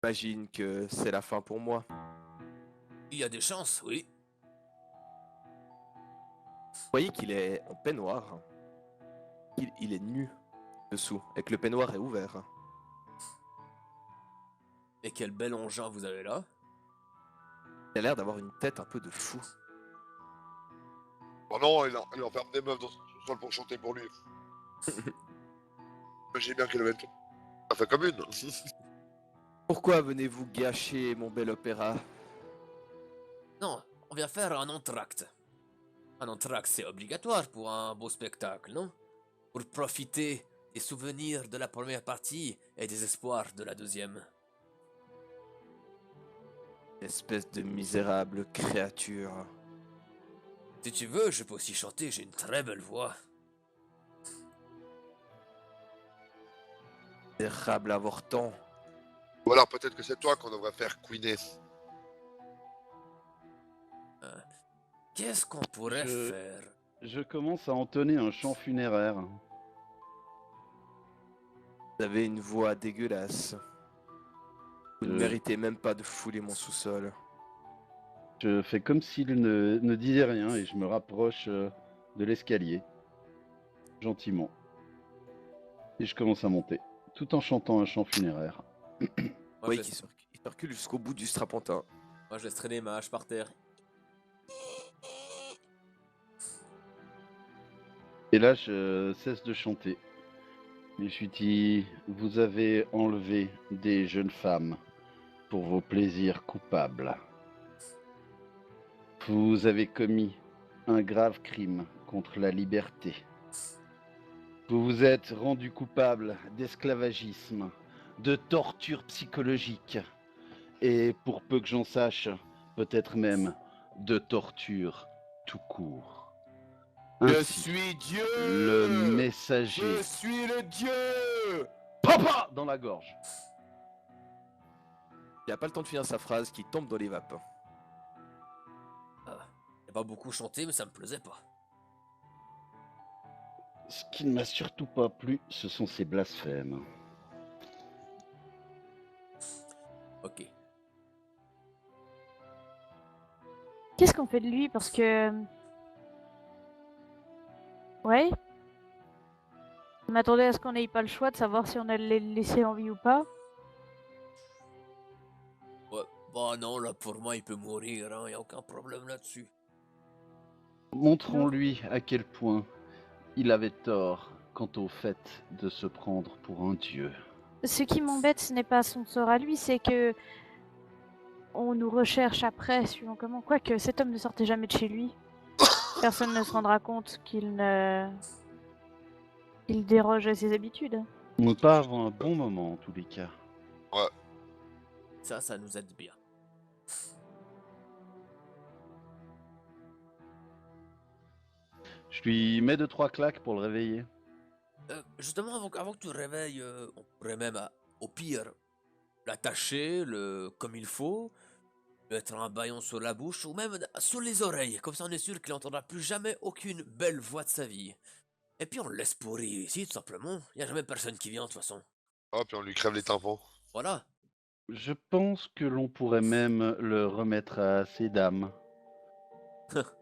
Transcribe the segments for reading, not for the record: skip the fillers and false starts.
J'imagine que c'est la fin pour moi. Il y a des chances, oui. Vous voyez qu'il est en peignoir. Il est nu dessous, et que le peignoir est ouvert. Et quel bel engin vous avez là. Il a l'air d'avoir une tête un peu de fou. Oh non, il enferme des meufs dans son sous-sol pour chanter pour lui. J'ai bien qu'il le mette. Ça fait comme une. Pourquoi venez-vous gâcher mon bel opéra? Non, on vient faire un entracte. Un entracte, c'est obligatoire pour un beau spectacle, non? Pour profiter des souvenirs de la première partie et des espoirs de la deuxième. Espèce de misérable créature. Si tu veux, je peux aussi chanter, j'ai une très belle voix. Misérable avorton. Ou alors peut-être que c'est toi qu'on devrait faire queener. Qu'est-ce qu'on pourrait faire? Je commence à entonner un chant funéraire. Vous avez une voix dégueulasse. Vous ne méritez même pas de fouler mon sous-sol. Je fais comme s'il ne disait rien et je me rapproche de l'escalier. Gentiment. Et je commence à monter, tout en chantant un chant funéraire. Oui, qui circule jusqu'au bout du strapontin. Moi, je laisse traîner ma hache par terre. Et là, je cesse de chanter. Et je lui dis, vous avez enlevé des jeunes femmes pour vos plaisirs coupables. Vous avez commis un grave crime contre la liberté. Vous vous êtes rendu coupable d'esclavagisme, de torture psychologique, et pour peu que j'en sache, peut-être même de torture tout court. Je Ainsi, suis Dieu! le messager Je suis le Dieu! papa dans la gorge. Il n'a pas le temps de finir sa phrase qui tombe dans les vapes. J'ai pas beaucoup chanté, mais ça me plaisait pas. Ce qui ne m'a surtout pas plu, ce sont ces blasphèmes. Ok. Qu'est-ce qu'on fait de lui? Parce que... Ouais. Je m'attendais à ce qu'on n'ait pas le choix de savoir si on allait le laisser en vie ou pas. Ouais, bah non, là pour moi il peut mourir, hein, y a aucun problème là-dessus. Montrons-lui à quel point il avait tort quant au fait de se prendre pour un dieu. Ce qui m'embête, ce n'est pas son sort à lui, c'est que... On nous recherche après, suivant comment. Quoique, cet homme ne sortait jamais de chez lui. Personne ne se rendra compte qu'il ne... Il déroge à ses habitudes. On pas avant un bon moment en tous les cas. Ouais. Ça nous aide bien. Je lui mets 2-3 claques pour le réveiller. Justement, avant que tu le réveilles, on pourrait même, au pire, l'attacher comme il faut, mettre un bâillon sur la bouche ou même sur les oreilles. Comme ça, on est sûr qu'il n'entendra plus jamais aucune belle voix de sa vie. Et puis on le laisse pourrir ici, tout simplement. Il n'y a jamais personne qui vient, de toute façon. Oh, puis on lui crève les tympans. Voilà. Je pense que l'on pourrait même le remettre à ces dames.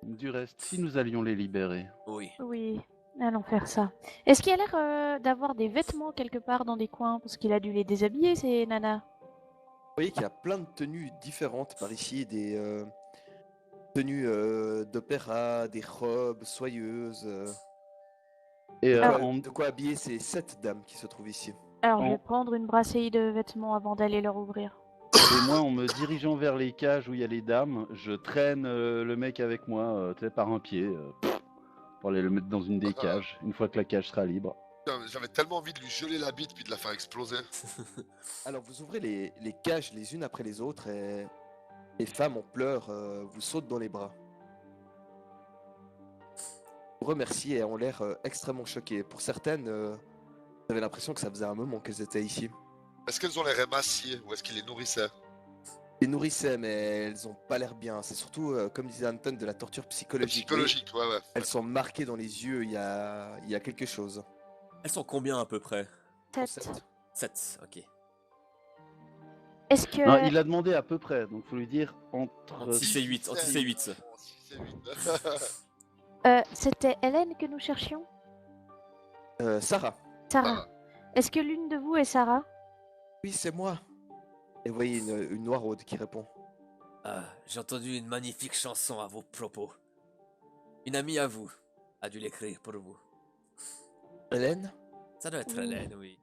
Du reste, si nous allions les libérer. Oui. Oui, allons faire ça. Est-ce qu'il a l'air d'avoir des vêtements quelque part dans des coins? Parce qu'il a dû les déshabiller, ces nanas. Vous voyez qu'il y a plein de tenues différentes par ici, des tenues d'opéra, des robes soyeuses. Et De quoi habiller ces 7 dames qui se trouvent ici. Alors, je vais prendre une brasserie de vêtements avant d'aller leur ouvrir. Et moi, en me dirigeant vers les cages où il y a les dames, je traîne le mec avec moi, tu sais, par un pied, pour aller le mettre dans une des cages, une fois que la cage sera libre. J'avais tellement envie de lui geler la bite puis de la faire exploser. Alors vous ouvrez les cages les unes après les autres et les femmes en pleurs vous sautent dans les bras. Vous remerciez et ont l'air extrêmement choquées. Pour certaines, vous avez l'impression que ça faisait un moment qu'elles étaient ici. Est-ce qu'elles ont les émaciées ou est-ce qu'ils les nourrissaient? Les nourrissaient mais elles ont pas l'air bien. C'est surtout, comme disait Anton, de la torture psychologique. Psychologique, ouais. Elles sont marquées dans les yeux, il y a quelque chose. Elles sont combien à peu près? 7. 7, ok. Est-ce que... Non, il a demandé à peu près, donc faut lui dire entre... Entre 6 et 8, entre 6 et 8. 6 et 8. C'était Hélène que nous cherchions? Sarah. Sarah. Est-ce que l'une de vous est Sarah? Oui, c'est moi. Et vous voyez une noiraude qui répond. Ah, j'ai entendu une magnifique chanson à vos propos. Une amie à vous a dû l'écrire pour vous. Hélène. Ça doit être Oui. Hélène, oui.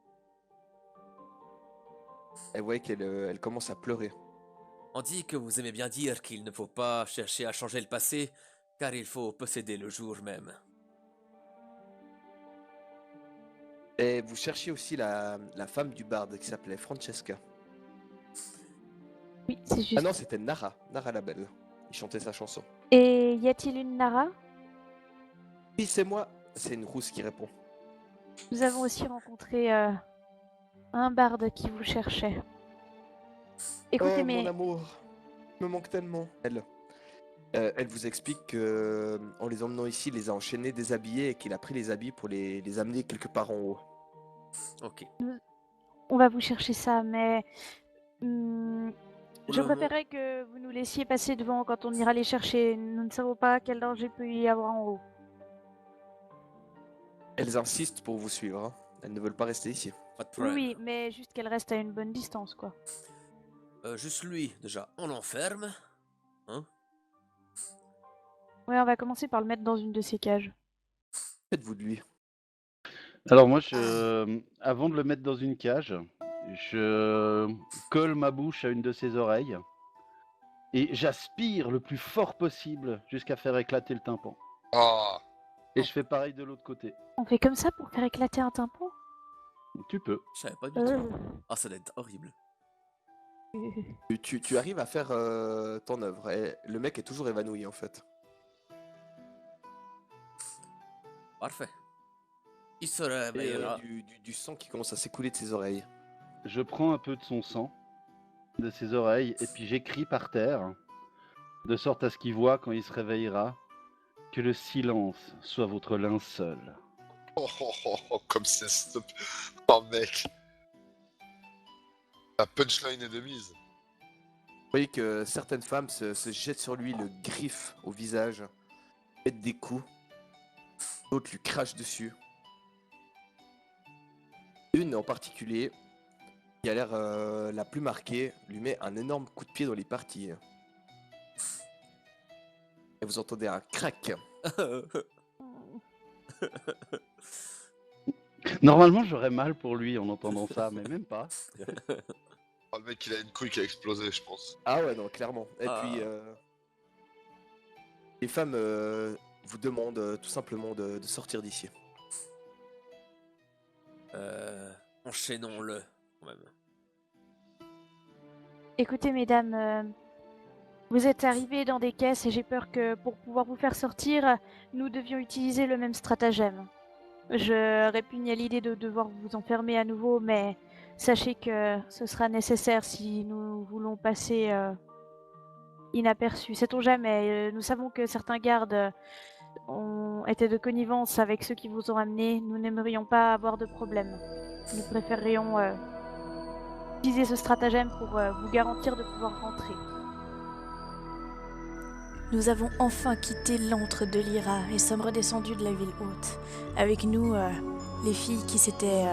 Et vous voyez qu'elle elle commence à pleurer. On dit que vous aimez bien dire qu'il ne faut pas chercher à changer le passé, car il faut posséder le jour même. Et vous cherchiez aussi la femme du barde qui s'appelait Francesca. Oui, c'est juste. Ah non, c'était Nara. Nara la belle. Il chantait sa chanson. Et y a-t-il une Nara? Oui, c'est moi. C'est une rousse qui répond. Nous avons aussi rencontré un barde qui vous cherchait. Écoutez, Oh, mais mon amour. Me manque tellement. Elle vous explique que en les emmenant ici, il les a enchaînés, déshabillés et qu'il a pris les habits pour les amener quelque part en haut. Ok. on va vous chercher ça, mais je Oula, préférerais que vous nous laissiez passer devant quand on ira les chercher. Nous ne savons pas quel danger peut y avoir en haut. Elles insistent pour vous suivre. Hein. Elles ne veulent pas rester ici. Pas de Oui, problème. oui, mais juste qu'elle reste à une bonne distance, quoi. Juste lui, déjà. On l'enferme. Hein? Ouais, on va commencer par le mettre dans une de ces cages. Faites-vous de lui. Alors moi, avant de le mettre dans une cage, je colle ma bouche à une de ses oreilles et j'aspire le plus fort possible jusqu'à faire éclater le tympan. Ah, Et je fais pareil de l'autre côté. On fait comme ça pour faire éclater un tympan? Tu peux. Je savais pas du Euh. tout. Ah, ça doit être horrible. Tu arrives à faire ton œuvre. Et le mec est toujours évanoui en fait. Parfait. Il se Et, réveillera. du sang qui commence à s'écouler de ses oreilles. Je prends un peu de son sang, de ses oreilles, et puis j'écris par terre, de sorte à ce qu'il voit quand il se réveillera, que le silence soit votre linceul. comme c'est stop. Oh mec. La punchline est de mise. Vous voyez que certaines femmes se jettent sur lui, le griffent au visage, mettent des coups. D'autres lui crachent dessus. Une en particulier, qui a l'air la plus marquée, lui met un énorme coup de pied dans les parties. Et vous entendez un crack. Normalement, j'aurais mal pour lui en entendant ça, mais même pas. Oh, le mec, il a une couille qui a explosé, je pense. Ah ouais, non, clairement. Et Ah. puis, les femmes vous demandent tout simplement de sortir d'ici. Enchaînons-le, quand même. Écoutez, mesdames, vous êtes arrivées dans des caisses et j'ai peur que pour pouvoir vous faire sortir, nous devions utiliser le même stratagème. Je répugne à l'idée de devoir vous enfermer à nouveau, mais sachez que ce sera nécessaire si nous voulons passer inaperçus. Sait-on jamais, nous savons que certains gardes ont été de connivence avec ceux qui vous ont amenés. Nous n'aimerions pas avoir de problème. Nous préférerions utiliser ce stratagème pour vous garantir de pouvoir rentrer. Nous avons enfin quitté l'antre de Lyra et sommes redescendus de la ville haute. Avec nous, les filles qui s'étaient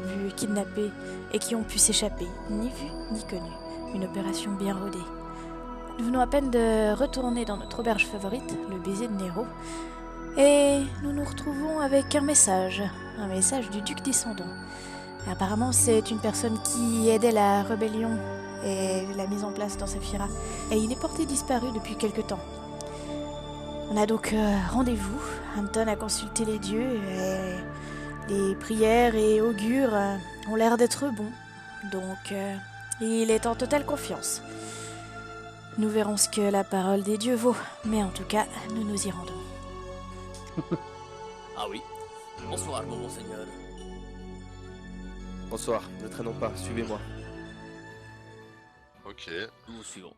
vues kidnappées et qui ont pu s'échapper, ni vues ni connues. Une opération bien rodée. Nous venons à peine de retourner dans notre auberge favorite, le baiser de Nero, et nous nous retrouvons avec un message du duc descendant. Apparemment, c'est une personne qui aidait la rébellion et la mise en place dans Saphira, et il est porté disparu depuis quelque temps. On a donc rendez-vous. Hampton a consulté les dieux et les prières et augures ont l'air d'être bons. Donc, il est en totale confiance. Nous verrons ce que la parole des dieux vaut, mais en tout cas, nous nous y rendons. Ah oui. Bonsoir, mon monseigneur. Bonsoir, ne traînons pas, suivez-moi. Ok. Nous vous suivons.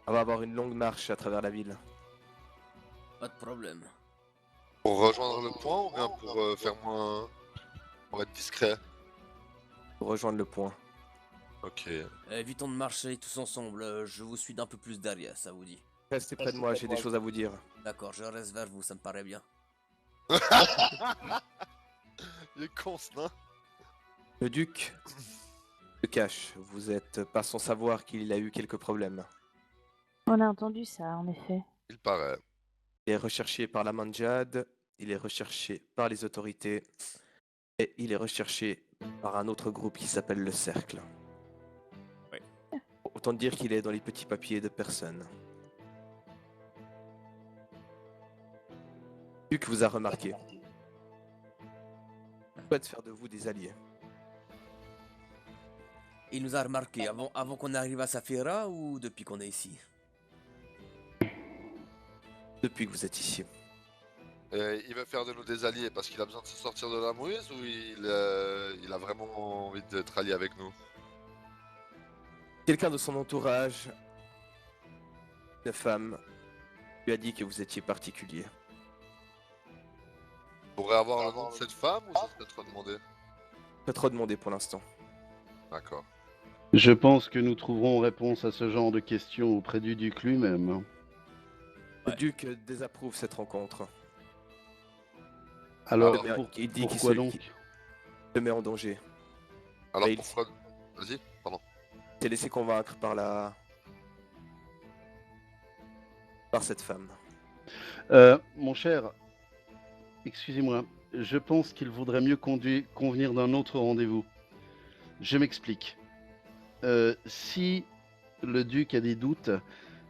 On va avoir une longue marche à travers la ville. Pas de problème. Pour rejoindre le point ou bien pour faire moins. Pour être discret? Pour rejoindre le point. Ok. Évitons de marcher tous ensemble. Je vous suis d'un peu plus derrière, ça vous dit. Restez près de moi, j'ai des choses à vous dire. D'accord, je reste vers vous, ça me paraît bien. Il est con, ce nain. Le duc se cache. Vous êtes pas sans savoir qu'il a eu quelques problèmes. On a entendu ça, en effet. Il paraît. Il est recherché par la Manjad, il est recherché par les autorités, et il est recherché par un autre groupe qui s'appelle le Cercle. Oui. Autant dire qu'il est dans les petits papiers de personne. Duc vous a remarqué. Il souhaite faire de vous des alliés. Il nous a remarqué avant qu'on arrive à Saphira ou depuis qu'on est ici? Depuis que vous êtes ici. Il veut faire de nous des alliés parce qu'il a besoin de se sortir de la mouise ou il a vraiment envie d'être allié avec nous? Quelqu'un de son entourage, une femme, lui a dit que vous étiez particulier. On pourrait avoir le nom de cette femme ou ça serait trop demandé? Pas trop demandé pour l'instant. D'accord. Je pense que nous trouverons réponse à ce genre de questions auprès du duc lui-même. Le duc désapprouve cette rencontre. Alors, Alors, il dit qu'il pourquoi se, donc? qu'il se met en danger. Alors Mais il- pourquoi... Vas-y, pardon. Il s'est laissé convaincre par cette femme. Mon cher, excusez-moi, je pense qu'il vaudrait mieux convenir d'un autre rendez-vous. Je m'explique. Si le duc a des doutes,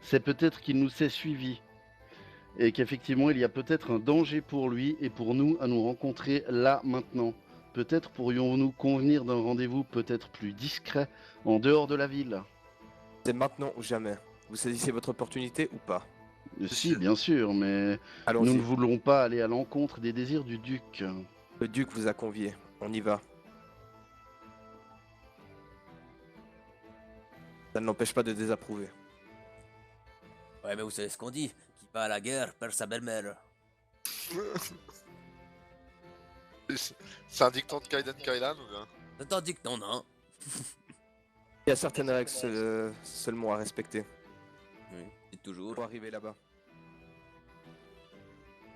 c'est peut-être qu'il nous s'est suivis. Et qu'effectivement, il y a peut-être un danger pour lui et pour nous à nous rencontrer là, maintenant. Peut-être pourrions-nous convenir d'un rendez-vous peut-être plus discret, en dehors de la ville. C'est maintenant ou jamais. Vous saisissez votre opportunité ou pas? Si, bien sûr, mais nous Allons-y. ne voulons pas aller à l'encontre des désirs du duc. Le duc vous a convié. On y va. Ça ne l'empêche pas de désapprouver. Ouais, mais vous savez ce qu'on dit. Qui va à la guerre perd sa belle-mère. C'est un dicton de Kaiden Kailan ou bien? C'est un dicton, non? Il y a certaines règles seulement à respecter Oui, c'est toujours. pour arriver là-bas.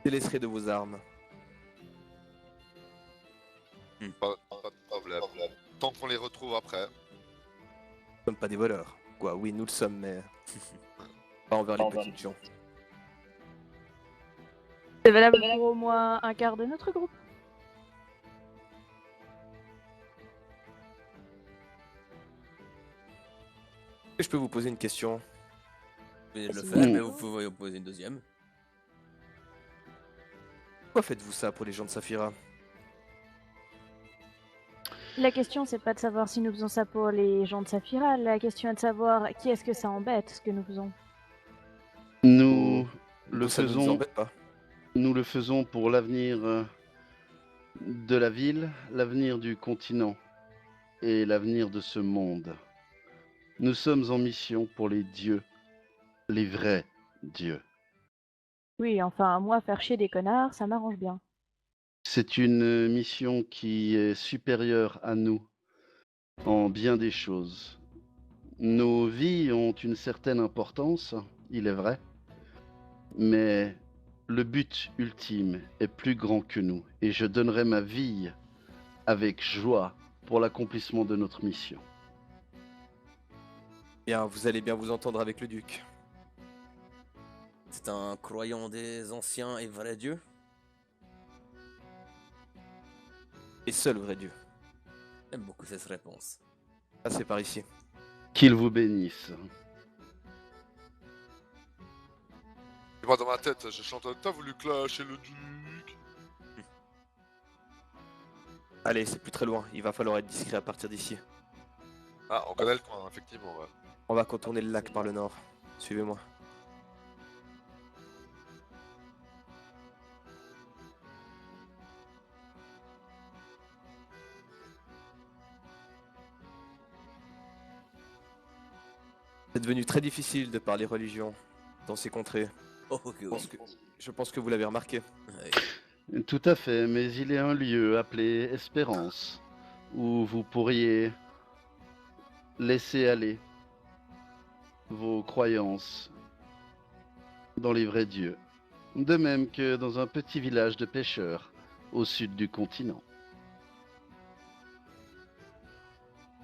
Délaisserez de vos armes. Pas de problème. Tant qu'on les retrouve après. Nous ne sommes pas des voleurs. Quoi, oui, nous le sommes, mais pas envers les petites gens. C'est valable pour au moins un quart de notre groupe. Est-ce que je peux vous poser une question? Vous venez de le Vas-y. faire, mais vous pouvez en poser une deuxième. Pourquoi faites-vous ça pour les gens de Saphira? La question, c'est pas de savoir si nous faisons ça pour les gens de Saphira. La question est de savoir qui est-ce que ça embête, ce que nous faisons. Nous le Nous, ça ne nous faisons, embête pas. nous le faisons pour l'avenir de la ville, l'avenir du continent et l'avenir de ce monde. Nous sommes en mission pour les dieux, les vrais dieux. Oui, enfin, moi, faire chier des connards, ça m'arrange bien. C'est une mission qui est supérieure à nous en bien des choses. Nos vies ont une certaine importance, il est vrai, mais le but ultime est plus grand que nous et je donnerai ma vie avec joie pour l'accomplissement de notre mission. Bien, vous allez bien vous entendre avec le duc. C'est un croyant des anciens et vrais dieux. Et seul vrai Dieu. J'aime beaucoup cette réponse. Passez par ici. Qu'il vous bénisse. Et moi dans ma tête, je chante t'as voulu clasher le duc. Allez, c'est plus très loin. Il va falloir être discret à partir d'ici. Ah, on connaît le coin, effectivement, ouais. On va contourner le lac par le nord. Suivez-moi. C'est devenu très difficile de parler religion dans ces contrées. Oh, ok, Je oui. pense je pense que vous l'avez remarqué. Ouais. Tout à fait, mais il y a un lieu appelé Espérance où vous pourriez laisser aller vos croyances dans les vrais dieux. De même que dans un petit village de pêcheurs au sud du continent.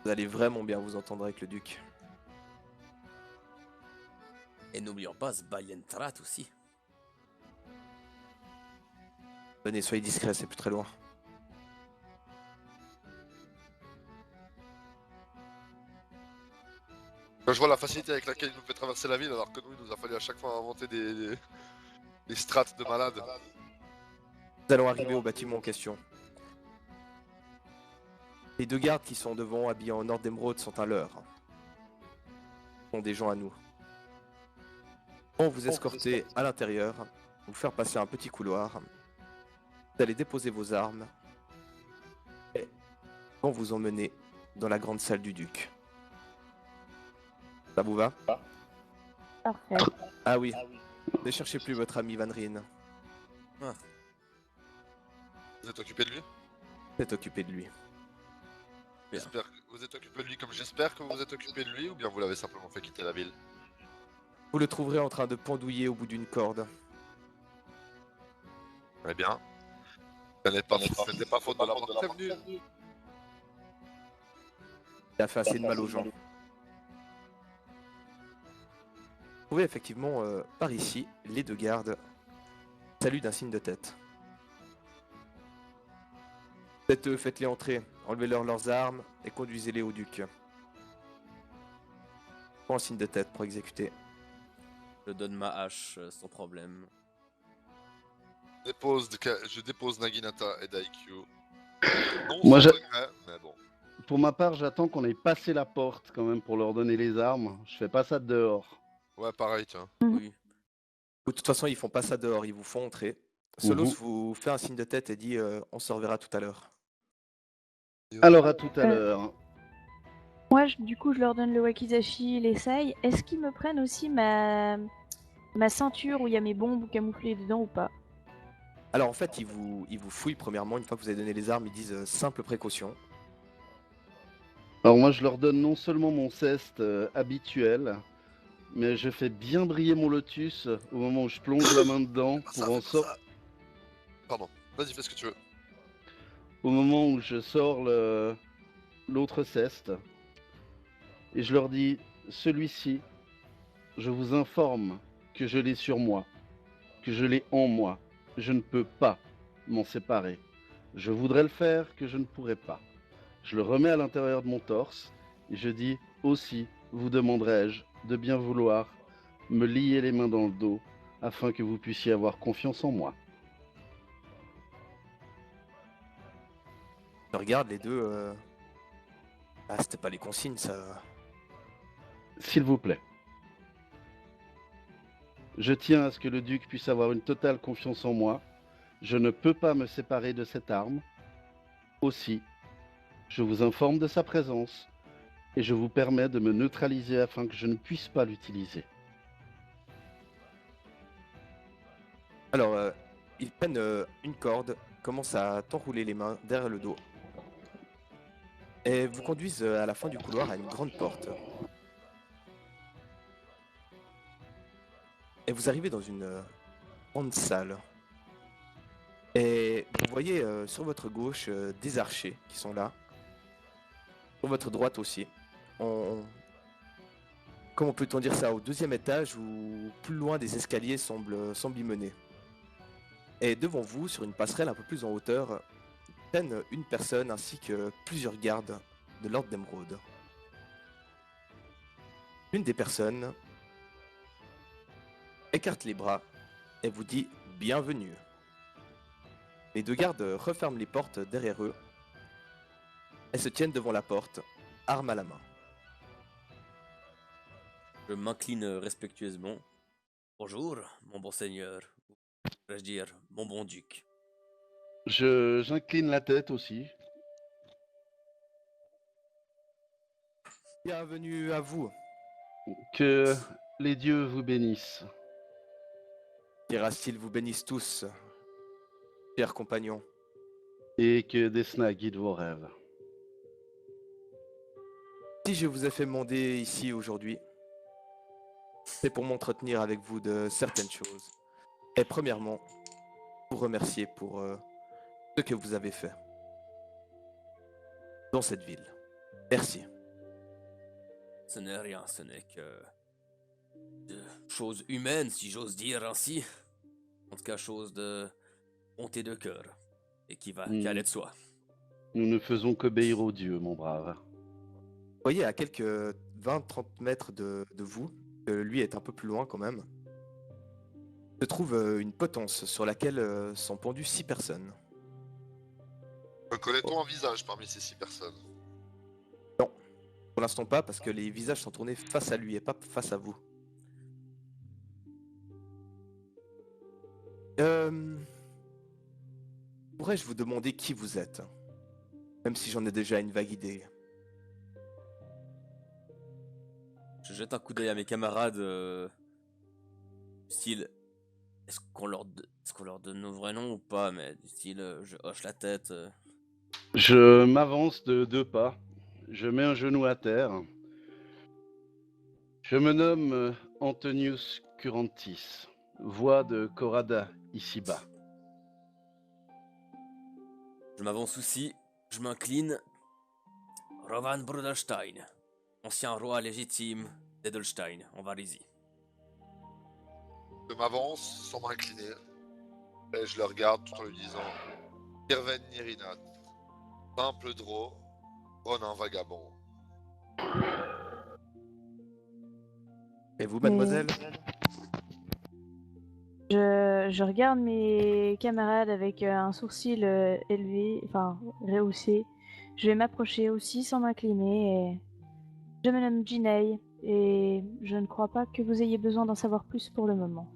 Vous allez vraiment bien vous entendre avec le duc. Et n'oublions pas Sbaglientrat aussi. Venez, soyez discret, c'est plus très loin. Quand je vois la facilité avec laquelle il nous fait traverser la ville, alors que nous, il nous a fallu à chaque fois inventer des strates de malades. Nous allons arriver au bâtiment en question. Les 2 gardes qui sont devant, habillés en ordre d'émeraude, sont un leurre. Ce sont des gens à nous. On va vous escorter à l'intérieur, vous faire passer un petit couloir. Vous allez déposer vos armes. Et on vous emmener dans la grande salle du duc. Ça vous va? Parfait. Ah oui. Ne cherchez plus votre ami Van Ryn. Vous êtes occupé de lui? Vous êtes occupé de lui. Bien. J'espère que vous êtes occupé de lui comme j'espère que vous êtes occupé de lui, ou bien vous l'avez simplement fait quitter la ville? Vous le trouverez en train de pendouiller au bout d'une corde. Eh bien, ce n'était pas faute de l'avoir prévenu. Il a fait assez de mal aux gens. Vous trouvez effectivement par ici les 2 gardes. Salut d'un signe de tête. Faites-les entrer, enlevez-leur leurs armes et conduisez-les au duc. Prends un signe de tête pour exécuter. Je donne ma hache sans problème. Je dépose Naginata et Daikyu. Non, Moi, sans je- regret, mais bon. Pour ma part, j'attends qu'on ait passé la porte quand même pour leur donner les armes. Je fais pas ça dehors. Ouais, pareil, tiens. Oui. De toute façon, ils font pas ça dehors, ils vous font entrer. Solos Mhm. vous fait un signe de tête et dit on se reverra tout à l'heure. Alors à tout à l'heure. Moi, du coup, je leur donne le wakizashi, les sai. Est-ce qu'ils me prennent aussi ma ceinture où il y a mes bombes camouflées dedans ou pas? Alors en fait, ils vous fouillent premièrement, une fois que vous avez donné les armes, ils disent simple précaution. Alors moi, je leur donne non seulement mon ceste habituel, mais je fais bien briller mon lotus au moment où je plonge la main dedans Ah, ça pour en fait pas sortir. ça. Pardon, vas-y, fais ce que tu veux. Au moment où je sors l'autre ceste, et je leur dis, celui-ci, je vous informe que je l'ai sur moi, que je l'ai en moi. Je ne peux pas m'en séparer. Je voudrais le faire, que je ne pourrais pas. Je le remets à l'intérieur de mon torse, et je dis, aussi, vous demanderai-je de bien vouloir me lier les mains dans le dos, afin que vous puissiez avoir confiance en moi. Je regarde les 2. Ah, c'était pas les consignes, ça. S'il vous plaît. Je tiens à ce que le duc puisse avoir une totale confiance en moi. Je ne peux pas me séparer de cette arme. Aussi, je vous informe de sa présence et je vous permets de me neutraliser afin que je ne puisse pas l'utiliser. Alors, ils prennent une corde, commencent à t'enrouler les mains derrière le dos. Et vous conduisent à la fin du couloir à une grande porte. Et vous arrivez dans une grande salle. Et vous voyez sur votre gauche des archers qui sont là. Sur votre droite aussi. Comment peut-on dire ça? Au 2e étage où plus loin des escaliers semblent y mener. Et devant vous, sur une passerelle un peu plus en hauteur, traîne une personne ainsi que plusieurs gardes de l'ordre d'Émeraude. L'une des personnes écarte les bras et vous dit bienvenue. Les 2 gardes referment les portes derrière eux et se tiennent devant la porte, arme à la main. Je m'incline respectueusement. Bonjour, mon bon seigneur. Ou pourrais-je dire, mon bon duc. J'incline la tête aussi. Bienvenue à vous. Que les dieux vous bénissent. Qu'Erastil vous bénisse tous, chers compagnons. Et que Desna guide vos rêves. Si je vous ai fait monter ici aujourd'hui, c'est pour m'entretenir avec vous de certaines choses. Et premièrement, vous remercier pour ce que vous avez fait dans cette ville. Merci. Ce n'est rien, ce n'est que de choses humaines, si j'ose dire ainsi. En tout cas, chose de bonté de cœur et qui allait de soi. Nous ne faisons qu'obéir aux dieux, mon brave. Vous voyez, à quelques 20-30 mètres de vous, lui est un peu plus loin quand même, se trouve une potence sur laquelle sont pendues 6 personnes. Reconnaît-on un visage parmi ces 6 personnes? Pour l'instant pas, parce que les visages sont tournés face à lui et pas face à vous. Pourrais-je vous demander qui vous êtes? Même si j'en ai déjà une vague idée. Je jette un coup d'œil à mes camarades, style, est-ce qu'on leur donne nos vrais noms ou pas, mais du style, je hoche la tête. Je m'avance de 2 pas. Je mets un genou à terre. Je me nomme Antonius Curantis, voix de Corada ici-bas. Je m'avance aussi, je m'incline. Rovan Bruderstein, ancien roi légitime d'Edelstein, en Varésie. Je m'avance sans m'incliner. Et je le regarde tout en lui disant Irven Nirinat, simple draw, Ronin vagabond. Et vous, mademoiselle? Je regarde mes camarades avec un sourcil élevé, enfin rehaussé. Je vais m'approcher aussi sans m'incliner. Et... Je me nomme Ginei et je ne crois pas que vous ayez besoin d'en savoir plus pour le moment.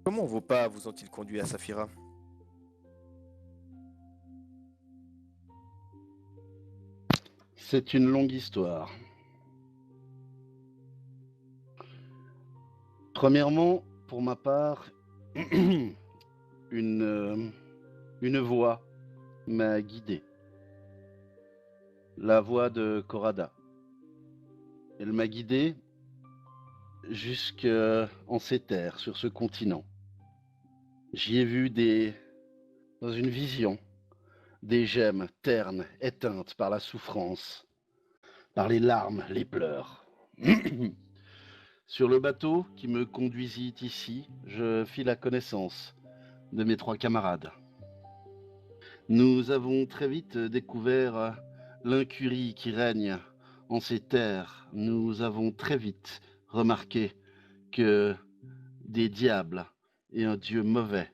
Comment vos pas vous ont-ils conduit à Saphira? C'est une longue histoire. Premièrement, pour ma part, une voix m'a guidé. La voix de Corada. Elle m'a guidé jusqu'en ces terres, sur ce continent. J'y ai vu dans une vision, des gemmes ternes, éteintes par la souffrance, par les larmes, les pleurs. Sur le bateau qui me conduisit ici, je fis la connaissance de mes 3 camarades. Nous avons très vite découvert l'incurie qui règne en ces terres. Nous avons très vite remarqué que des diables et un dieu mauvais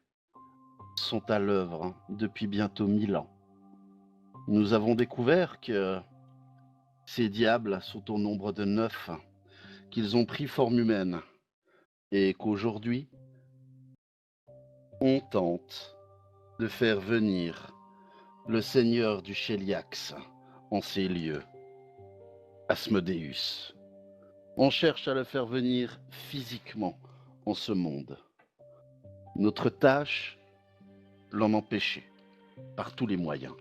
sont à l'œuvre depuis bientôt 1000 ans. Nous avons découvert que ces diables sont au nombre de 9, qu'ils ont pris forme humaine et qu'aujourd'hui, on tente de faire venir le seigneur du Cheliax en ces lieux, Asmodeus. On cherche à le faire venir physiquement en ce monde. Notre tâche, l'en empêcher, par tous les moyens.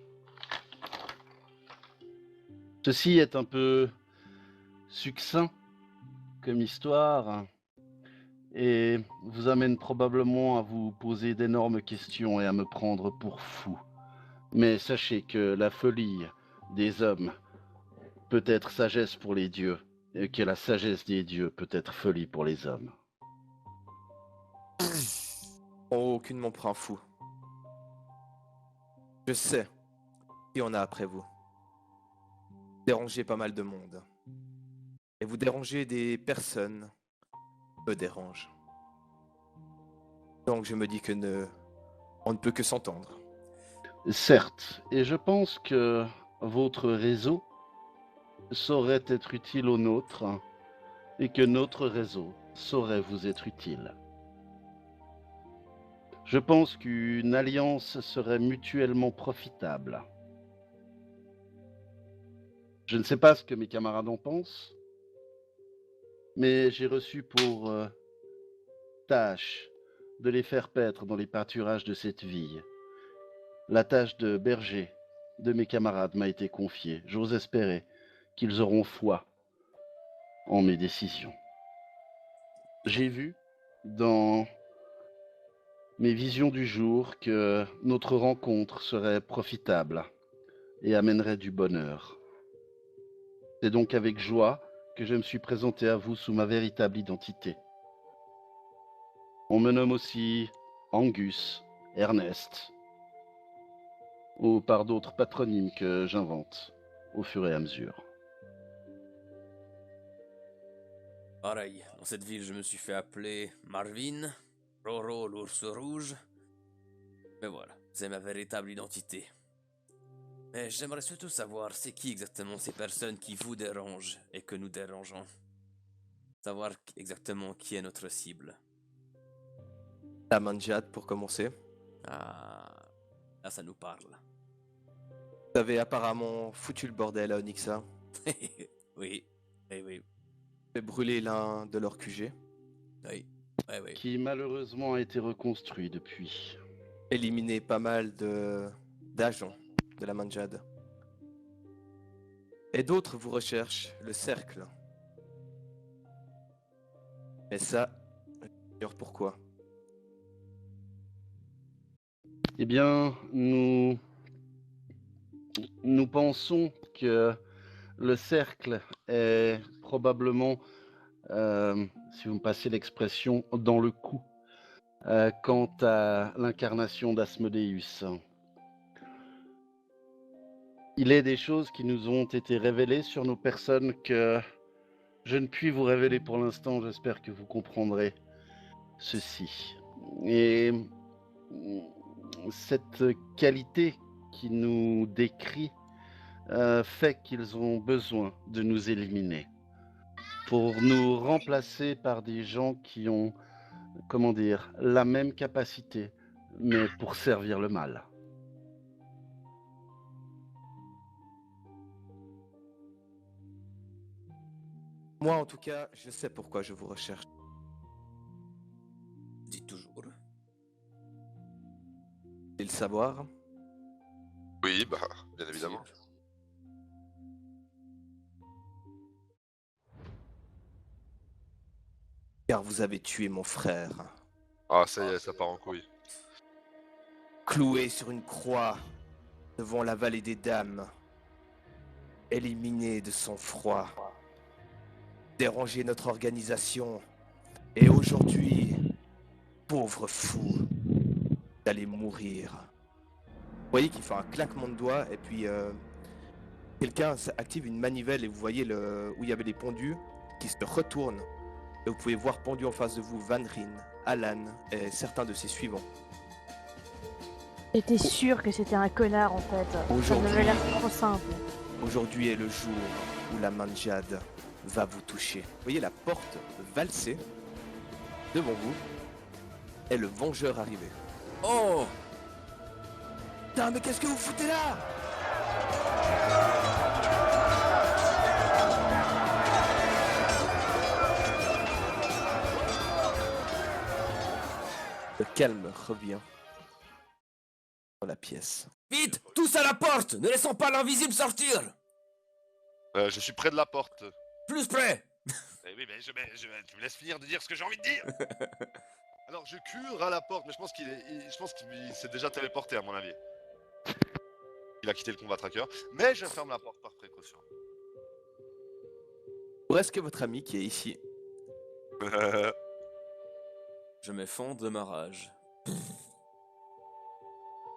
Ceci est un peu succinct comme histoire et vous amène probablement à vous poser d'énormes questions et à me prendre pour fou. Mais sachez que la folie des hommes peut être sagesse pour les dieux et que la sagesse des dieux peut être folie pour les hommes. Aucunement pour un fou. Je sais qui en a après vous. Vous dérangez pas mal de monde. Et vous dérangez des personnes me dérangent. Donc je me dis que on ne peut que s'entendre. Certes, et je pense que votre réseau saurait être utile au nôtre et que notre réseau saurait vous être utile. Je pense qu'une alliance serait mutuellement profitable. Je ne sais pas ce que mes camarades en pensent, mais j'ai reçu pour tâche de les faire paître dans les pâturages de cette ville. La tâche de berger de mes camarades m'a été confiée. J'ose espérer qu'ils auront foi en mes décisions. J'ai vu dans mes visions du jour que notre rencontre serait profitable et amènerait du bonheur. C'est donc avec joie que je me suis présenté à vous sous ma véritable identité. On me nomme aussi Angus, Ernest, ou par d'autres patronymes que j'invente au fur et à mesure. Pareil, dans cette ville, je me suis fait appeler Marvin, Roro l'ours rouge. Mais voilà, c'est ma véritable identité. Mais j'aimerais surtout savoir c'est qui exactement ces personnes qui vous dérangent et que nous dérangeons. Savoir exactement qui est notre cible. La Manjad pour commencer. Ah, là ça nous parle. Vous avez apparemment foutu le bordel à Onyxa, Oui, oui, fait brûler l'un de leurs QG, oui. Qui malheureusement a été reconstruit depuis. éliminé pas mal d'agents de la Manjad. Et d'autres vous recherchent le cercle. Mais ça, j'ignore pourquoi. Eh bien, nous pensons que le cercle est probablement, si vous me passez l'expression, dans le coup quant à l'incarnation d'Asmodeus. Il est des choses qui nous ont été révélées sur nos personnes que je ne puis vous révéler pour l'instant. J'espère que vous comprendrez ceci. Et cette qualité qui nous décrit fait qu'ils ont besoin de nous éliminer pour nous remplacer par des gens qui ont, comment dire, la même capacité, mais pour servir le mal. Moi, en tout cas, je sais pourquoi je vous recherche. Dites toujours. Et le savoir. Oui, bah, bien évidemment. Car vous avez tué mon frère. Ah, ça y est, ça part en couille. Cloué sur une croix devant la vallée des dames. Éliminé de sang-froid. Dérangé notre organisation. Et aujourd'hui, pauvre fou, d'aller mourir. Vous voyez qu'il fait un claquement de doigts et puis quelqu'un active une manivelle et vous voyez où il y avait les pendus qui se retournent. Et vous pouvez voir pendu en face de vous Van Ryn, Alan et certains de ses suivants. J'étais sûre que c'était un connard en fait. Ça Aujourd'hui- m'avait l'air trop simple. Aujourd'hui est le jour où la Manjad va vous toucher. Vous voyez la porte valser devant vous et le vengeur arrivé. Oh! Putain, mais qu'est-ce que vous foutez là? Le calme revient dans la pièce. Vite! Tous à la porte! Ne laissons pas l'invisible sortir! Je suis près de la porte. Plus près! Eh oui, mais tu me laisses finir de dire ce que j'ai envie de dire. Alors, je cure à la porte, mais je pense qu'il s'est déjà téléporté à mon avis. Il a quitté le combat tracker, mais je ferme la porte par précaution. Où est-ce que votre ami qui est ici? Je m'effondre de ma rage.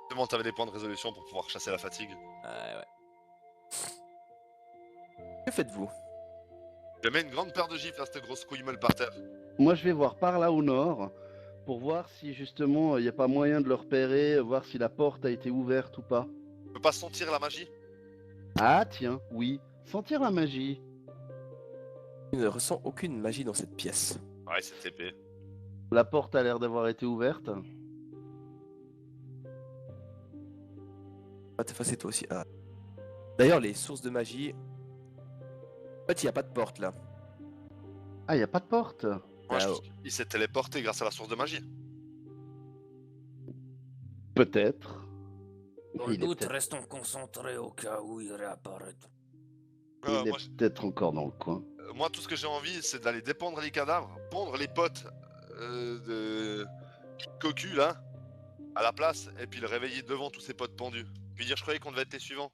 Demande, t'avais des points de résolution pour pouvoir chasser la fatigue. Ouais. Que faites-vous? Je mets une grande paire de gifles à cette grosse couille meule par terre. Moi, je vais voir par là au nord pour voir si justement il n'y a pas moyen de le repérer, voir si la porte a été ouverte ou pas. Je peux pas sentir la magie? Ah tiens, oui, sentir la magie. Je ne ressens aucune magie dans cette pièce. Ouais, c'est TP. La porte a l'air d'avoir été ouverte. Va t'effacer toi aussi. Ah. D'ailleurs, les sources de magie En fait, il n'y a pas de porte là. Ah, y a pas de porte. Moi, je Ah, pense qu'il s'est téléporté grâce à la source de magie. Peut-être. Dans le Il est doute, peut-être restons concentrés au cas où il réapparaît. il est Moi, peut-être encore dans le coin. moi, tout ce que j'ai envie, c'est d'aller dépendre les cadavres, pondre les potes de Cocu là, à la place, et puis le réveiller devant tous ses potes pendus. Puis dire, je croyais qu'on devait être les suivants.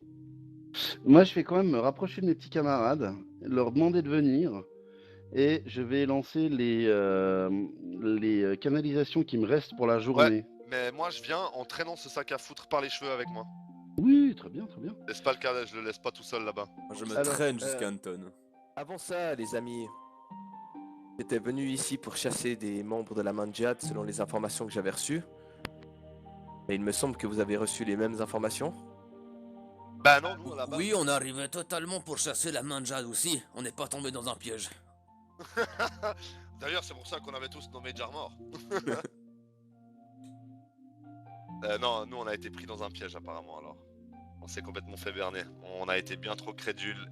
Moi, je vais quand même me rapprocher de mes petits camarades, leur demander de venir, et je vais lancer les canalisations qui me restent pour la journée. Mais moi, je viens en traînant ce sac à foutre par les cheveux avec moi. Oui, très bien, très bien. Laisse pas le cas, je le laisse pas tout seul là-bas. Moi, je me Alors, traîne jusqu'à Anton. Avant ça, les amis, j'étais venu ici pour chasser des membres de la Manjad selon les informations que j'avais reçues. Et il me semble que vous avez reçu les mêmes informations. Bah non, nous là-bas. Oui, on arrivait totalement pour chasser la Manjad aussi. On n'est pas tombé dans un piège. D'ailleurs, c'est pour ça qu'on avait tous nommé Jarmor. Non, nous on a été pris dans un piège apparemment alors. On s'est complètement fait berner. On a été bien trop crédules.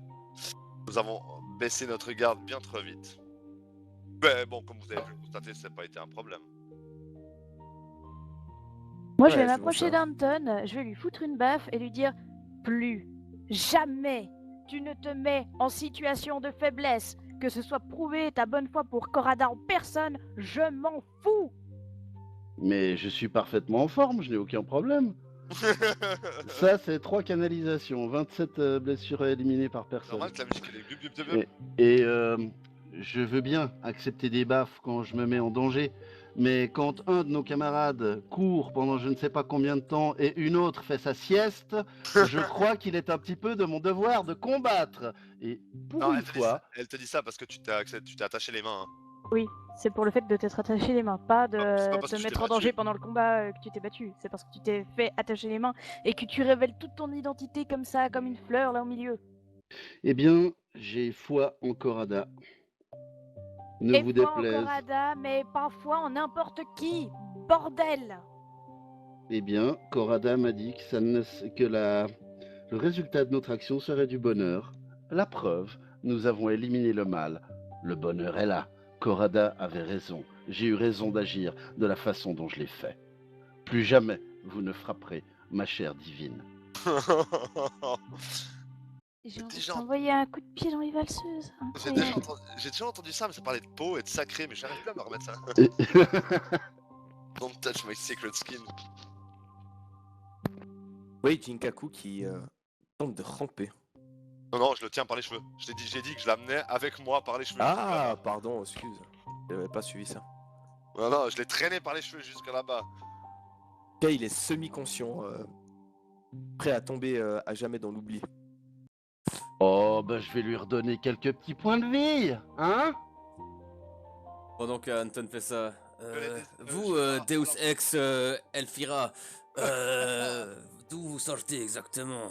Nous avons baissé notre garde bien trop vite. Mais bon, comme vous avez pu le constater, ça n'a pas été un problème. Moi, je Ouais, vais je vois m'approcher ça. d'Anton, je vais lui foutre une baffe et lui dire plus jamais tu ne te mets en situation de faiblesse, que ce soit prouver ta bonne foi pour Corada en personne, je m'en fous. Mais je suis parfaitement en forme, je n'ai aucun problème. Ça, c'est 3 canalisations, 27 blessures éliminées par personne. Normal que la musique elle est gup, gup, gup, gup. Et je veux bien accepter des baffes quand je me mets en danger, mais quand un de nos camarades court pendant je ne sais pas combien de temps et une autre fait sa sieste, je crois qu'il est un petit peu de mon devoir de combattre. Et pour Non, une fois, elle te dit ça parce que tu t'es attaché les mains. Hein. Oui, c'est pour le fait de t'être attaché les mains, pas de c'est pas parce te que tu mettre t'es en danger battu. pendant le combat que tu t'es battu. C'est parce que tu t'es fait attacher les mains et que tu révèles toute ton identité comme ça, comme une fleur là au milieu. eh bien, j'ai foi en Corada. Ne Et vous foi en déplaise. Corada, mais parfois en n'importe qui. Bordel! Eh bien, Corada m'a dit que, le résultat de notre action serait du bonheur. La preuve, nous avons éliminé le mal. Le bonheur est là. Corada avait raison. J'ai eu raison d'agir de la façon dont je l'ai fait. Plus jamais vous ne frapperez ma chère divine. J'ai envie de Déjà- t'envoyer un coup de pied dans les valseuses. Incroyable. J'ai déjà entendu ça, mais ça parlait de peau et de sacré, mais j'arrive plus à me remettre ça. Don't touch my secret skin. Oui, Jinkaku qui tente de ramper. Non, non, je le tiens par les cheveux. J'ai dit que je l'amenais avec moi par les cheveux. Ah, jusqu'à pardon, excuse. J'avais pas suivi ça. là-bas. Non, non, je l'ai traîné par les cheveux jusqu'à là-bas. Ok, il est semi-conscient, prêt à tomber à jamais dans l'oubli. Oh, bah je vais lui redonner quelques petits points de vie, hein? Pendant qu'Anton fait ça, vous, je vais Deus voir. Ex Elfira, d'où vous sortez exactement?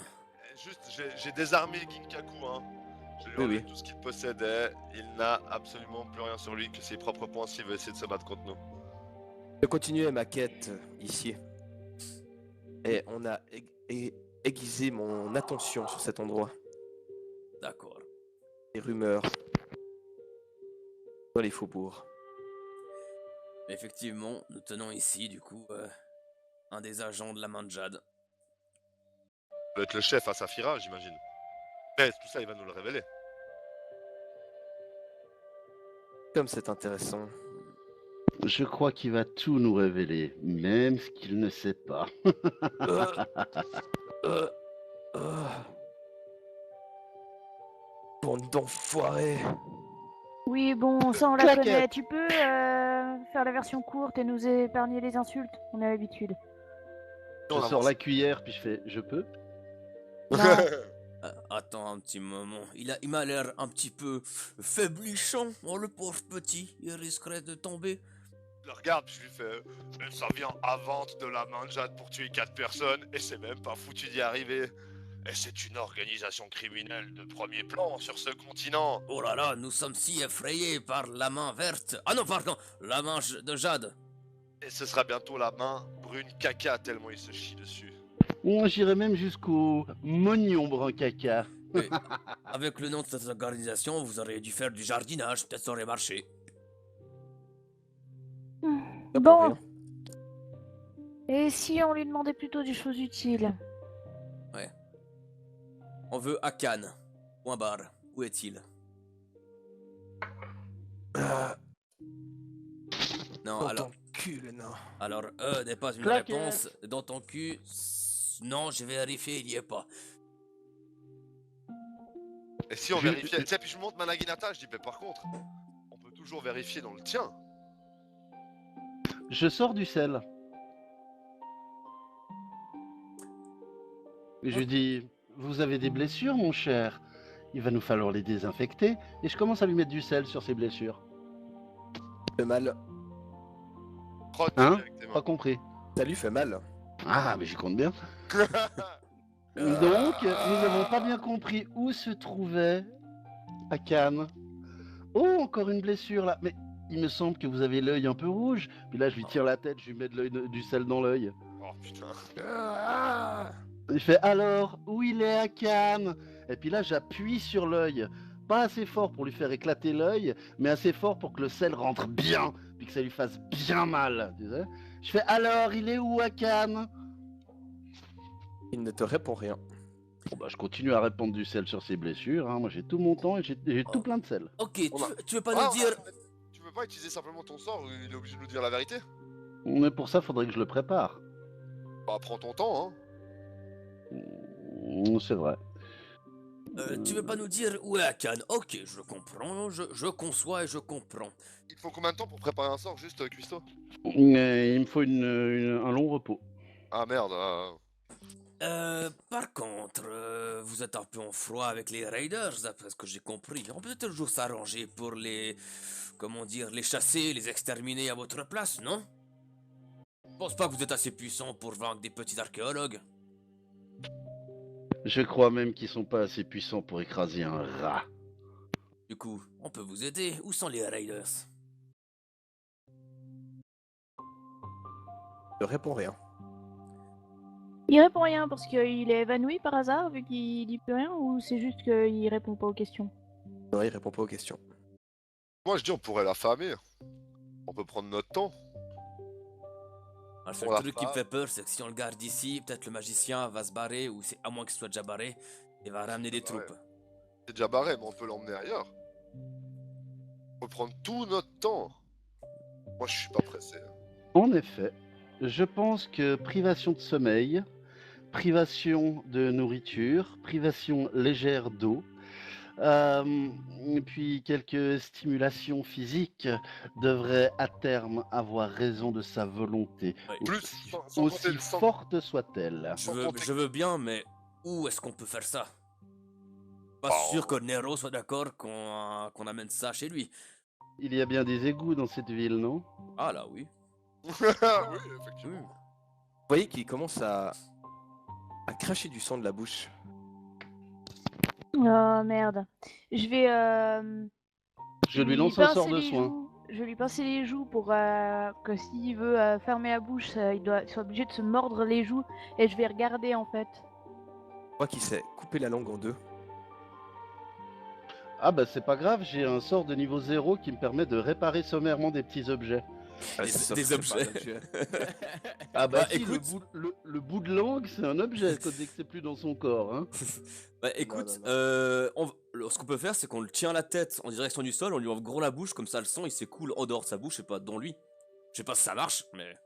Juste, j'ai désarmé Ginkaku, hein. J'ai lui Oui, enlevé oui. tout ce qu'il possédait. Il n'a absolument plus rien sur lui que ses propres points s'il veut essayer de se battre contre nous. Je continuer ma quête ici. Et on a aiguisé mon attention sur cet endroit. D'accord. Les rumeurs dans les faubourgs. Effectivement, nous tenons ici, du coup, un des agents de la Manjad. Ça doit être le chef à Saphira, j'imagine. Mais tout ça, il va nous le révéler. Comme c'est intéressant. Je crois qu'il va tout nous révéler, même ce qu'il ne sait pas. Euh, euh, euh. Bande d'enfoirés. Oui, bon, ça on la Claquette. connaît. Tu peux faire la version courte et nous épargner les insultes. On a l'habitude. Je On sors avance. la cuillère, puis je fais « Je peux ?» Non. Attends un petit moment, il m'a l'air un petit peu faiblichon, oh le pauvre petit, il risquerait de tomber. Je le regarde, puis je lui fais ça vient à vente de la Manjad pour tuer 4 personnes, et c'est même pas foutu d'y arriver. Et c'est une organisation criminelle de premier plan sur ce continent. Oh là là, nous sommes si effrayés par la main verte. Ah non, pardon, la main de Jade. Et ce sera bientôt la main brune caca tellement il se chie dessus. Ou j'irais même jusqu'au mognon brun caca. Mais avec le nom de cette organisation, vous auriez dû faire du jardinage, peut-être ça aurait marché. Pas pour Bon, rien. et si on lui demandait plutôt des choses utiles? On veut Akan. Point barre. Où est-il? Non, Dans alors. ton cul, le nain. Alors, n'est pas une Claquette. réponse. Dans ton cul, non, j'ai vérifié, il y est pas. Et si on Je- vérifiait, tu sais, puis je monte ma Naginata, je dis, mais par contre, on peut toujours vérifier dans le tien. Je sors du sel. Et je lui dis, vous avez des blessures, mon cher? Il va nous falloir les désinfecter. Et je commence à lui mettre du sel sur ses blessures. Fait mal. Frotte Hein? avec tes mains. Pas compris. Ça lui fait mal. Ah, mais j'y compte bien. Donc, nous n'avons pas bien compris où se trouvait Akan. Oh, encore une blessure là. Mais il me semble que vous avez l'œil un peu rouge. Puis là, je lui tire la tête, je lui mets du sel dans l'œil. Oh putain. Il fait alors, où il est Akan? Et puis là, j'appuie sur l'œil. Pas assez fort pour lui faire éclater l'œil, mais assez fort pour que le sel rentre bien, puis que ça lui fasse bien mal. Tu sais, je fais alors, il est où Akan? Il ne te répond rien. Bon, bah, je continue à répandre du sel sur ses blessures. Hein. Moi, j'ai tout mon temps et j'ai tout plein de sel. Ok, On va- tu veux pas Ah, nous dire. Tu veux pas utiliser simplement ton sort ou il est obligé de nous dire la vérité? Mais pour ça, faudrait que je le prépare. Bah prends ton temps, hein. C'est vrai. Tu veux pas nous dire où est Akan? Ok, je comprends, je conçois et je comprends. Il te faut combien de temps pour préparer un sort, juste cuistot? Il me faut un long repos. Ah merde, Par contre, vous êtes un peu en froid avec les Raiders, d'après ce que j'ai compris. On peut toujours s'arranger pour les. Comment dire, les chasser, les exterminer à votre place, non? Je pense pas que vous êtes assez puissant pour vaincre des petits archéologues. Je crois même qu'ils sont pas assez puissants pour écraser un rat. Du coup, on peut vous aider. Où sont les Raiders? Ne répond rien. Il répond rien parce qu'il est évanoui par hasard vu qu'il dit plus rien ou c'est juste qu'il répond pas aux questions? Non, il répond pas aux questions. moi je dis on pourrait l'affamer. On peut prendre notre temps. Le seul Pour la truc qui me femme. fait peur, c'est que si on le garde ici, peut-être le magicien va se barrer, ou c'est à moins qu'il soit déjà barré, et va ramener des Ouais. troupes. C'est déjà barré, mais on peut l'emmener ailleurs. On peut prendre tout notre temps. Moi je suis pas pressé. En effet, je pense que privation de sommeil, privation de nourriture, privation légère d'eau, et puis quelques stimulations physiques devraient à terme avoir raison de sa volonté, Ouais. Plus, aussi, sans aussi compter le sang. forte soit-elle. Je Sans veux, compter- je veux bien, mais où est-ce qu'on peut faire ça? Pas Bah, sûr que Nero soit d'accord qu'on amène ça chez lui. Il y a bien des égouts dans cette ville, non? Ah là, oui. oui, effectivement. Vous voyez qu'il commence à cracher du sang de la bouche. Oh merde. Je vais. Je lui lance un sort pincer de les soin. joues. Je vais lui pincer les joues pour que s'il veut fermer la bouche, il soit obligé de se mordre les joues et je vais regarder en fait. Je crois qu'il s'est coupé la langue en deux. Ah bah c'est pas grave, j'ai un sort de niveau 0 qui me permet de réparer sommairement des petits objets. Ah, Des- ça, des c'est pas objets. un objet. Ah bah, Bah, si, écoute. le bout de langue c'est un objet, dès que c'est plus dans son corps. Hein. Bah écoute, non. ce qu'on peut faire, c'est qu'on le tient la tête en direction du sol, on lui ouvre gros la bouche, comme ça le sang il s'écoule en dehors de sa bouche et pas dans lui. Je sais pas si ça marche, mais.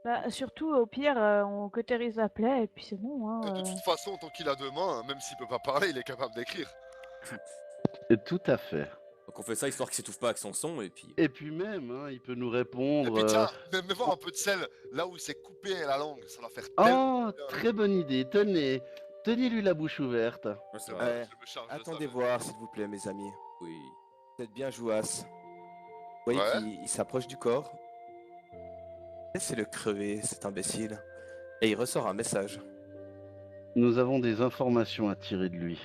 Bah, surtout au pire, on cautérise la plaie et puis c'est bon. Hein, Et de toute façon, tant qu'il a deux mains, même s'il peut pas parler, il est capable d'écrire. Et tout à fait. Donc on fait ça histoire qu'il s'étouffe pas avec son son et puis. Et puis même, hein, il peut nous Et répondre. puis tiens, mais voir un peu de sel là où c'est coupé la langue, ça va faire tellement Oh, bien. très bonne idée, tenez-lui la bouche ouverte. Ouais, c'est vrai. Ouais. Je me charge de ça, Attendez mais- voir, s'il vous plaît, mes amis. Oui. Vous êtes bien jouasse. Vous voyez Ouais. qu'il s'approche du corps. Laissez-le crever, cet imbécile. Et il ressort un message. Nous avons des informations à tirer de lui.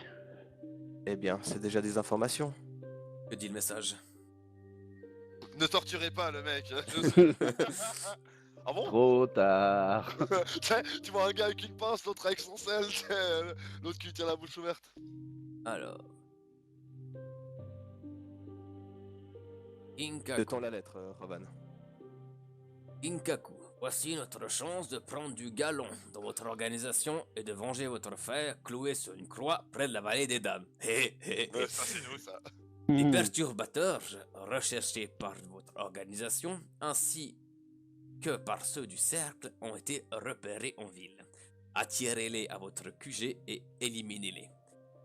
Eh bien, c'est déjà des informations. Que dit le message? Ne torturez pas le mec. Ah bon? Trop tard. Tu sais, tu vois un gars avec une pince, l'autre avec son sel, tu sais, l'autre qui tient la bouche ouverte. Alors. Je Inkaku. tends la lettre, Rovan. Inkaku, voici notre chance de prendre du galon dans votre organisation et de venger votre frère cloué sur une croix près de la vallée des dames. Hé hé hé. Ça, c'est nous, ça. Les Mhm. perturbateurs recherchés par votre organisation ainsi que par ceux du cercle ont été repérés en ville. Attirez-les à votre QG et éliminez-les.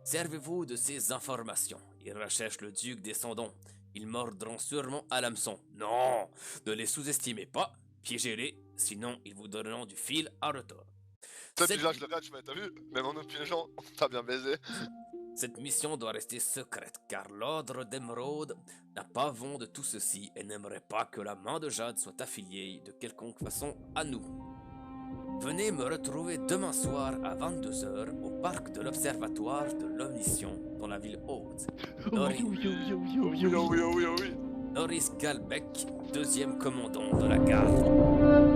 Servez-vous de ces informations. Ils recherchent le duc descendant. Ils mordront sûrement à l'hameçon. Non, ne les sous-estimez pas. Piégez-les, sinon ils vous donneront du fil à retordre. Toi, Cette- déjà, je le regarde, tu m'as t'as vu? Même en nous piégeant, t'as bien baisé. Cette mission doit rester secrète car l'ordre d'Émeraude n'a pas vent de tout ceci et n'aimerait pas que la main de Jade soit affiliée de quelconque façon à nous. Venez me retrouver demain soir à 22h au parc de l'Observatoire de l'Omniscient dans la ville haute. Norris, Oui. Norris Galbeck, deuxième commandant de la garde.